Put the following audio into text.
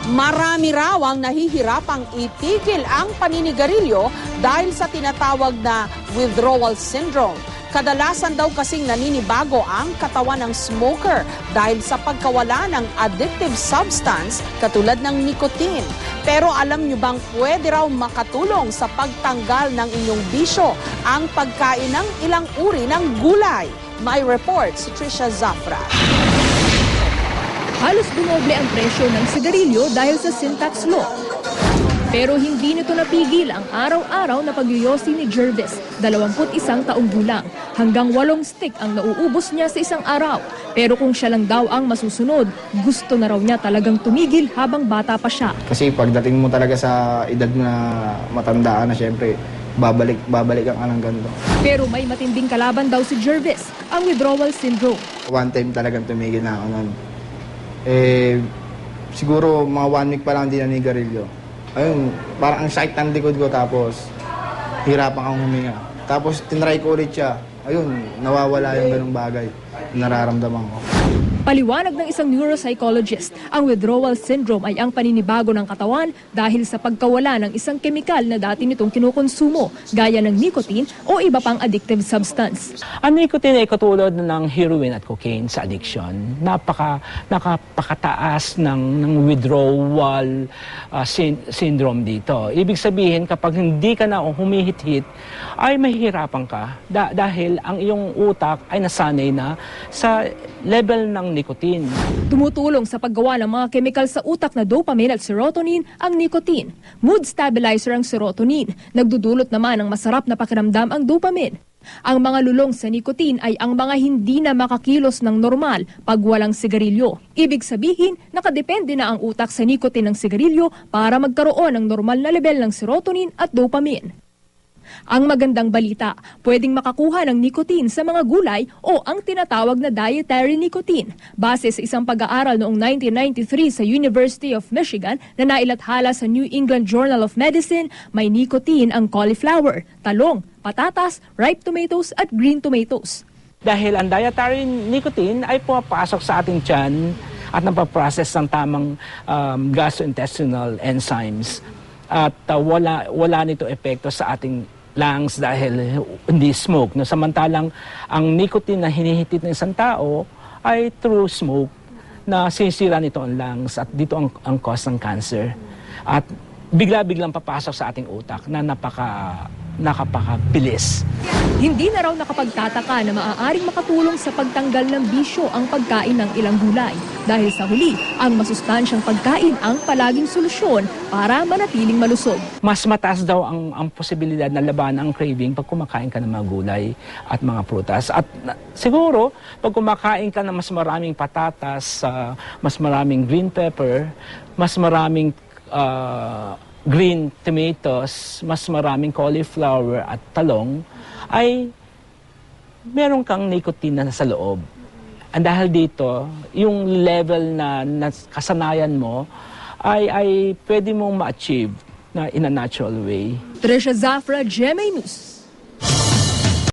Marami raw ang nahihirapang itigil ang paninigarilyo dahil sa tinatawag na withdrawal syndrome. Kadalasan daw kasing naninibago ang katawan ng smoker dahil sa pagkawala ng addictive substance katulad ng nicotine. Pero alam nyo bang pwede raw makatulong sa pagtanggal ng inyong bisyo ang pagkain ng ilang uri ng gulay? May report si Trisha Zafra. Halos dumoble ang presyo ng sigarilyo dahil sa sin tax law. Pero hindi nito napigil ang araw-araw na pagyoyosi ni Jervis, 21 taong gulang. Hanggang 8 stick ang nauubos niya sa isang araw. Pero kung siya lang daw ang masusunod, gusto na raw niya talagang tumigil habang bata pa siya. Kasi pagdating mo talaga sa edad na matandaan na syempre, babalik ang anong ganito. Pero may matinding kalaban daw si Jervis, ang withdrawal syndrome. One time talagang tumigil na ako nun. Siguro mga 1 week pa lang din nanigarilyo. Ayun, parang ang sakit ng likod ko tapos hirapan akong huminga. Tapos tinry ko ulit siya. Ayun, nawawala yung ganung bagay na nararamdaman ko. Paliwanag ng isang neuropsychologist, ang withdrawal syndrome ay ang paninibago ng katawan dahil sa pagkawala ng isang kemikal na dati nitong kinukonsumo, gaya ng nicotine o iba pang addictive substance. Ang nicotine ay katulad ng heroin at cocaine sa addiction. Napakataas ng withdrawal syndrome dito. Ibig sabihin, kapag hindi ka na humihit-hit, ay mahihirapan ka dahil ang iyong utak ay nasanay na sa level ng nicotine. Tumutulong sa paggawa ng mga chemical sa utak na dopamine at serotonin ang nicotine. Mood stabilizer ang serotonin. Nagdudulot naman ng masarap na pakiramdam ang dopamine. Ang mga lulong sa nicotine ay ang mga hindi na makakilos ng normal pag walang sigarilyo. Ibig sabihin, nakadepende na ang utak sa nicotine ng sigarilyo para magkaroon ng normal na level ng serotonin at dopamine. Ang magandang balita, pwedeng makakuha ng nicotine sa mga gulay o ang tinatawag na dietary nicotine. Base sa isang pag-aaral noong 1993 sa University of Michigan na nailathala sa New England Journal of Medicine, may nicotine ang cauliflower, talong, patatas, ripe tomatoes at green tomatoes. Dahil ang dietary nicotine ay pumapasok sa ating tiyan at napaprocess ng tamang gastrointestinal enzymes. At wala nito epekto sa ating lungs dahil hindi smoke. No? Samantalang ang nicotine na hinihitit ng isang tao ay through smoke na sinisira nito ang lungs at dito ang cause ng cancer. At bigla-biglang papasok sa ating utak na nakapakabilis. Hindi na raw nakapagtataka na maaaring makatulong sa pagtanggal ng bisyo ang pagkain ng ilang gulay. Dahil sa huli, ang masustansyang pagkain ang palaging solusyon para manatiling malusog. Mas mataas daw ang posibilidad na labanan ang craving pag kumakain ka ng mga gulay at mga prutas. At siguro, pag kumakain ka ng mas maraming patatas, mas maraming green pepper, mas maraming green tomatoes, mas maraming cauliflower at talong, ay meron kang nicotine na sa loob. And dahil dito, yung level na kasanayan mo ay pwede mong ma-achieve na in a natural way. Trisha Zafra, GMA News.